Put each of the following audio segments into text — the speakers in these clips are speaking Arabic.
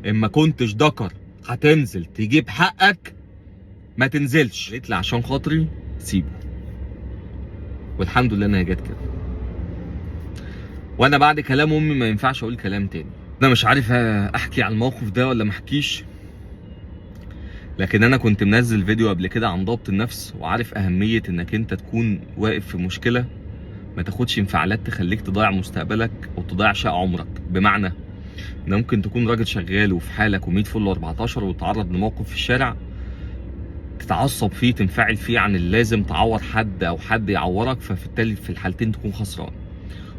اما كنتش ذكر هتنزل تجيب حقك ما تنزلش. قلت لي عشان خاطري سيبه، والحمد لله انها جت كده. وانا بعد كلام امي ما ينفعش اقول كلام تاني. انا مش عارف احكي عن الموقف ده ولا ما احكيش، لكن انا كنت منزل فيديو قبل كده عن ضبط النفس، وعارف اهميه انك انت تكون واقف في مشكله ما تاخدش انفعالات تخليك تضيع مستقبلك او تضيع شقة عمرك. بمعنى ان ممكن تكون راجل شغال وفي حالك و100 فل و14 وتتعرض لموقف في الشارع تتعصب فيه تنفعل فيه عن اللازم، تعور حد او حد يعورك، فبالتالي في الحالتين تكون خسران.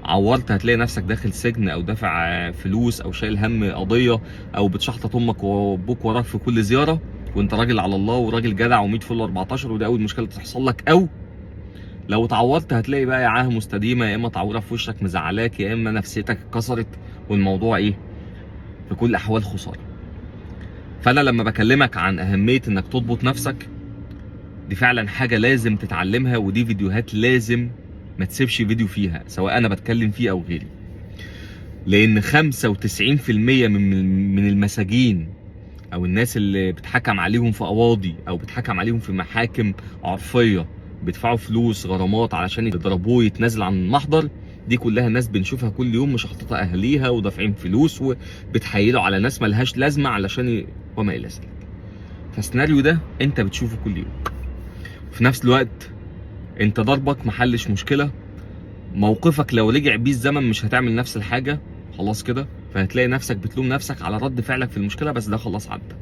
عورت هتلاقي نفسك داخل سجن او دافع فلوس او شايل هم قضيه او بتشحطط امك وابوك وراك في كل زياره وانت راجل على الله وراجل جدع و100 فل و14، ودي اول مشكله تحصل لك. او لو اتعورت هتلاقي بقى عاهه مستديمه، يا اما تعوره في وشك مزعلاك، يا اما نفسيتك اتكسرت، والموضوع ايه في كل الاحوال خساره. فانا لما بكلمك عن اهميه انك تضبط نفسك، دي فعلا حاجه لازم تتعلمها، ودي فيديوهات لازم ما تسيبش فيديو فيها سواء انا بتكلم فيه او غيري. لان 95% من المساجين او الناس اللي بتحكم عليهم في قواضي او بتحكم عليهم في محاكم عرفيه بيدفعوا فلوس غرامات علشان يضربوه يتنازل عن المحضر، دي كلها ناس بنشوفها كل يوم مشحططه اهاليها ودافعين فلوس وبتحايلوا على ناس ملهاش لازمه علشان وما الى ذلك. فالسيناريو ده انت بتشوفه كل يوم. في نفس الوقت انت ضربك محلش مشكله، موقفك لو رجع بيه الزمن مش هتعمل نفس الحاجه خلاص كده، فهتلاقي نفسك بتلوم نفسك على رد فعلك في المشكله، بس ده خلاص عدى.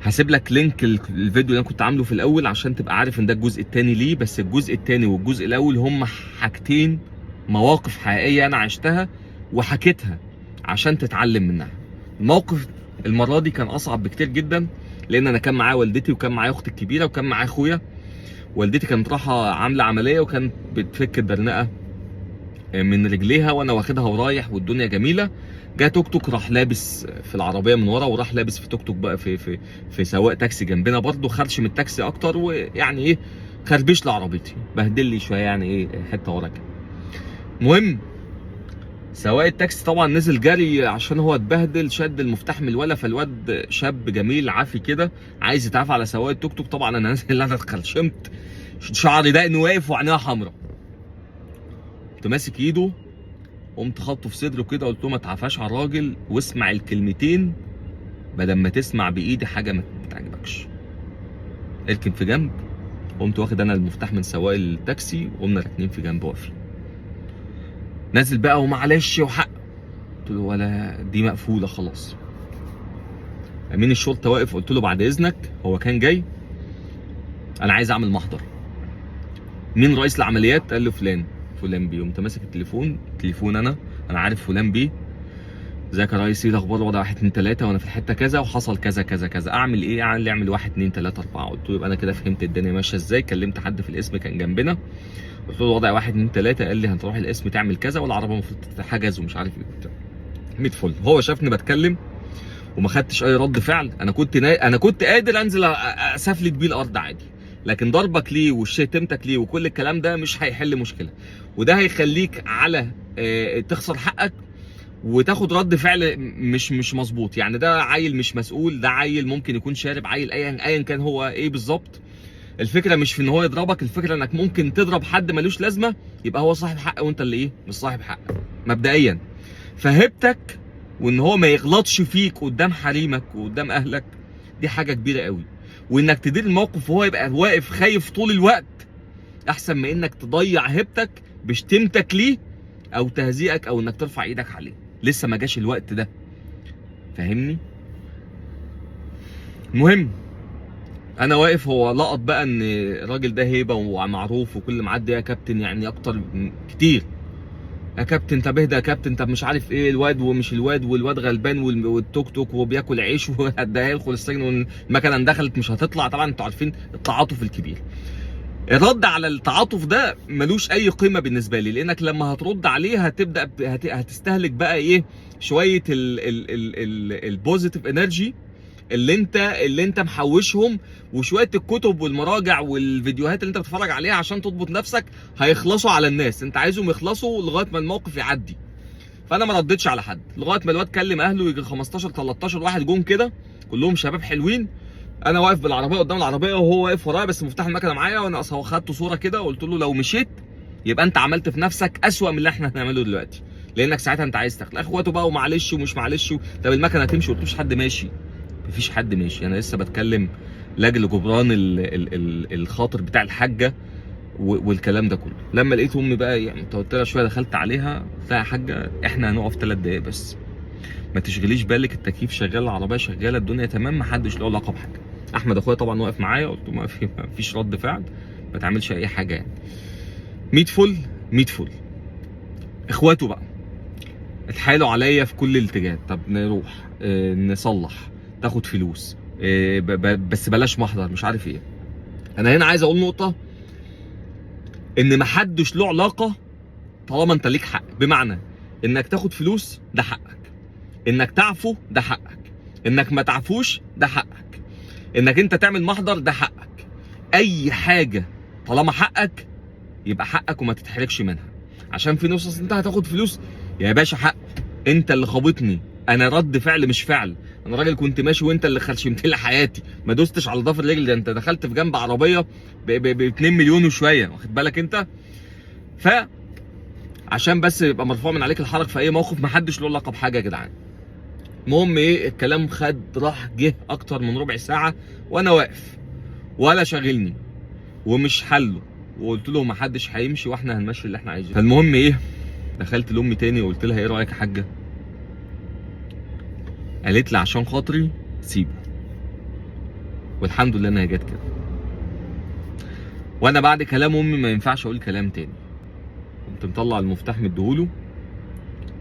هسيب لك لينك الفيديو اللي انا كنت عامله في الاول عشان تبقى عارف ان ده الجزء الثاني ليه، بس الجزء الثاني والجزء الاول هم حاجتين، مواقف حقيقيه انا عشتها وحكيتها عشان تتعلم منها. الموقف المره دي كان اصعب بكتير جدا، لان انا كان معايا والدتي وكان معايا اختي الكبيره وكان معايا اخويا. والدتي كانت رايحه عامله عمليه وكانت بتفك الدرنقه من رجليها وانا واخدها ورايح والدنيا جميله. جه توك توك راح لابس في العربيه من ورا، وراح لابس في توك توك بقى في سواق تاكسي جنبنا برضه، خرش من التاكسي اكتر، ويعني ايه خربش لي عربيتي، بهدل لي شويه يعني ايه حته ورا كده. المهم سواق التاكسي طبعا نزل جري عشان هو اتبهدل، شد المفتاح من الولا، فالواد شاب جميل عافي كده عايز يتعافى على سواق التوك توك. طبعا انا نازل انا اتخرشمت، شعري دقني واقف وعينيها حمراء، كنت ماسك ايده قمت خبطه في صدره كده، قلت له ما تعفاش على الراجل واسمع الكلمتين بدل ما تسمع بايدي حاجه ما تعجبكش، اركن في جنب. قمت واخد انا المفتاح من سواق التاكسي وقمنا راكنين في جنب واقفين. نازل بقى ومعلش وحق، قلت له ولا دي مقفوله خلاص. امين الشرطه واقف، قلت له بعد اذنك، هو كان جاي انا عايز اعمل محضر. مين رئيس العمليات؟ قال له فلان. فلان بيه. قمت ماسك التليفون انا عارف فلان بيه، ازيك يا ريس، ايه الاخبار، وضع 1 2 3 وانا في الحته كذا وحصل كذا كذا كذا، اعمل ايه؟ اعمل 1 2 3 4. قلت له يبقى انا كده فهمت الدنيا ماشيه ازاي. كلمت حد في القسم كان جنبنا، قلت له وضع 1 2 3، قال لي هتروح القسم تعمل كذا والعربيه المفروض تتحجز ومش عارف ايه وبتاع. 100 فل. هو شافني بتكلم وما خدتش اي رد فعل. انا كنت قادر انزل اسفلت بيه الارض عادي، لكن ضربك ليه وشتمتك ليه وكل الكلام ده مش هيحل مشكله، وده هيخليك على تخسر حقك وتاخد رد فعل مش مظبوط. يعني ده عيل مش مسؤول، ده عيل ممكن يكون شارب، عيل ايا كان هو ايه بالظبط. الفكره مش في ان هو يضربك، الفكره انك ممكن تضرب حد ملوش لازمه يبقى هو صاحب حق وانت اللي ايه مش صاحب حق مبدئيا. فهبتك وان هو ما يغلطش فيك قدام حريمك وقدام اهلك دي حاجه كبيره قوي، وانك تدير الموقف وهو يبقى واقف خايف طول الوقت احسن من انك تضيع هبتك بشتمتك ليه او تهزيئك او انك ترفع ايدك عليه. لسه ما جاش الوقت ده، فاهمني؟ المهم انا واقف، هو لقط بقى ان الراجل ده هيبه ومعروف وكل معدي يا كابتن يعني اكتر كتير، يا كابتن طب اهدى يا كابتن طب مش عارف ايه، الواد ومش الواد، والواد غلبان والتوك توك وبياكل عيش وده هيدخل السجن والمكنه اندخلت مش هتطلع. طبعا انتوا عارفين التعاطف الكبير. الرد على التعاطف ده ملوش اي قيمه بالنسبه لي، لانك لما هترد عليه هتبدا هتستهلك بقى ايه شويه البوزيتيف انرجي اللي انت محوشهم، وشويه الكتب والمراجع والفيديوهات اللي انت بتتفرج عليها عشان تضبط نفسك هيخلصوا على الناس. انت عايزهم يخلصوا لغايه ما الموقف يعدي. فانا ما ردتش على حد لغايه ما الواد كلم اهله، يجي 15 13 واحد جم كده كلهم شباب حلوين. انا واقف بالعربيه قدام العربيه وهو واقف ورايا بس مفتاح المكنه معايا، وانا اصلا خدت صوره كده وقلت له لو مشيت يبقى انت عملت في نفسك اسوأ من اللي احنا هنعمله دلوقتي، لانك ساعتها انت عايز تخلق اخواته بقى ومعلش ومش معلش طب المكنه هتمشي؟ قلت مفيش حد ماشي، مفيش حد ماشي، انا لسه بتكلم لاجل جبران الخاطر بتاع الحاجه والكلام ده كله. لما لقيت امي بقى يعني متوتره شويه دخلت عليها قلت لها يا حاجه احنا هنقف 3 دقايق بس، ما تشغليش بالك، التكييف شغال، العربيه شغاله، الدنيا تمام، ما حدش له علاقه بحاجه. احمد اخويا طبعا واقف معايا، قلت له ما فيش رد فعل، ما تعملش اي حاجه يعني. 100 فل 100 فل. اخواته بقى اتحايلوا عليا في كل الاتجاهات، طب نروح نصلح، تاخد فلوس بس بلاش محضر مش عارف ايه. انا هنا عايز اقول نقطه، ان محدش له علاقه طالما انت ليك حق، بمعنى انك تاخد فلوس ده حقك، انك تعفو ده حقك، انك ما تعفوش ده حقك، انك انت تعمل محضر ده حقك. اي حاجه طالما حقك يبقى حقك وما تتحركش منها. عشان في نص انت هتاخد فلوس يا باشا، حق انت اللي خابطني، انا رد فعل مش فعل، انا راجل كنت ماشي وانت اللي خرشمت لي حياتي، ما دوستش على ضفر الرجل، ده انت دخلت في جنب عربيه ب 2 مليون وشويه، واخد بالك انت؟ ف عشان بس يبقى مرفوع من عليك الحرج في اي موقف، محدش له علاقه بحاجه يا جدعان. المهم ايه، الكلام خد راح جه اكتر من ربع ساعه وانا واقف ولا شاغلني ومش حله، وقلت له محدش هيمشي واحنا هنمشي اللي احنا عايزينه. فالمهم ايه، دخلت لامي تاني وقلت لها ايه رايك يا حاجه؟ قالت لي عشان خاطري سيبه، والحمد لله انها جت كده. وانا بعد كلام امي ما ينفعش اقول كلام تاني، قمت مطلع المفتاح مديهوله،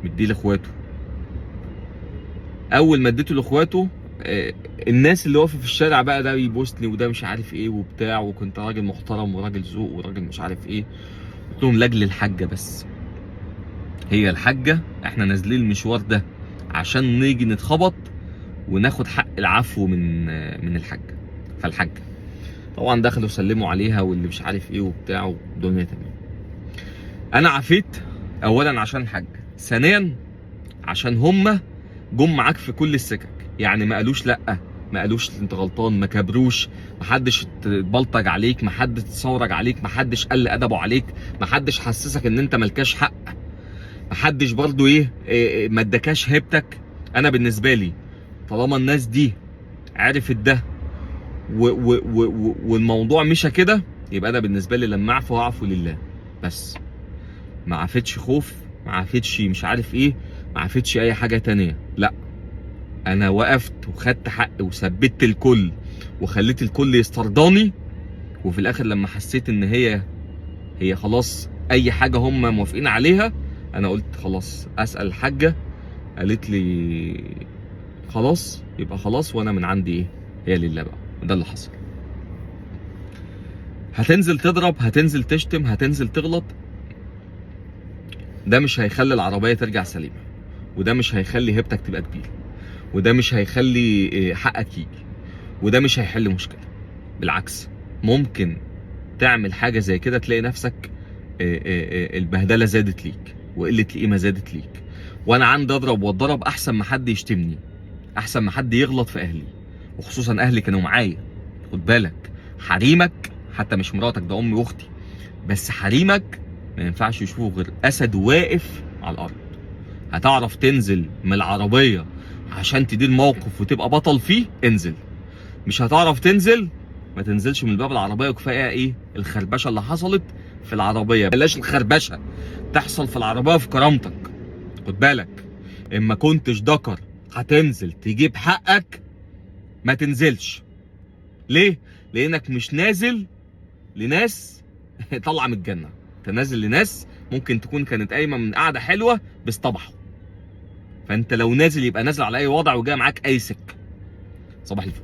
مديه لاخواته. اول ما اديته لاخواته الناس اللي واقفه في الشارع بقى، ده بيبوسني وده مش عارف ايه وبتاع، وكنت راجل محترم وراجل ذوق وراجل مش عارف ايه. قلت لهم لاجل الحاجه بس، هي الحاجه احنا نازلين المشوار ده عشان نيجي نتخبط وناخد حق العفو من الحاجه. فالحاجه طبعا دخلوا سلموا عليها واللي مش عارف ايه وبتاع والدنيا تمام. انا عفيت اولا عشان الحاجه، ثانيا عشان هما جم معاك في كل السكك، يعني ما قالوش لا، ما قالوش انت غلطان، ما كبروش، ما حدش اتبلطج عليك، ما حدش اتصورج عليك، ما حدش قل ادبه عليك، ما حدش حسسك ان انت ملكاش حق، ما حدش برضو ايه ما اداكاش هيبتك. انا بالنسبه لي طالما الناس دي عرفت ده والموضوع مشى كده، يبقى انا بالنسبه لي لما اعفو هعفو لله بس، ما عفتش خوف، ما عفتش مش عارف ايه، ما عفتش اي حاجه تانية، لا انا وقفت وخدت حقي وثبت الكل وخليت الكل يسترضاني. وفي الاخر لما حسيت ان هي خلاص اي حاجه هم موافقين عليها، انا قلت خلاص اسال الحاجه، قالت لي خلاص يبقى خلاص، وانا من عندي ايه هي لله بقى. وده اللي حصل. هتنزل تضرب، هتنزل تشتم، هتنزل تغلط، ده مش هيخلي العربيه ترجع سليمه، وده مش هيخلي هيبتك تبقى كبيره، وده مش هيخلي حقك يجي، وده مش هيحل مشكله. بالعكس ممكن تعمل حاجه زي كده تلاقي نفسك البهدله زادت ليك وقله القيمه زادت ليك. وانا عندي اضرب واتضرب احسن ما حد يشتمني، احسن ما حد يغلط في اهلي، وخصوصا اهلي كانوا معايا. خد بالك حريمك حتى مش مراتك، ده امي واختي، بس حريمك ما ينفعش يشوفوا غير اسد واقف على الارض. هتعرف تنزل من العربيه عشان تدير موقف وتبقى بطل فيه، انزل. مش هتعرف تنزل، ما تنزلش من باب العربيه. وكفايه ايه الخربشه اللي حصلت في العربيه، بلاش الخربشه تحصل في العربيه في كرامتك. خد بالك اما كنتش ذكر هتنزل تجيب حقك، ما تنزلش. ليه؟ لانك مش نازل لناس طالعه من الجنه، انت نازل لناس ممكن تكون كانت قايمه من قعده حلوه بس طبحوا. فانت لو نازل يبقى نازل على اي وضع وجاي معاك اي سكه. صباح الفل.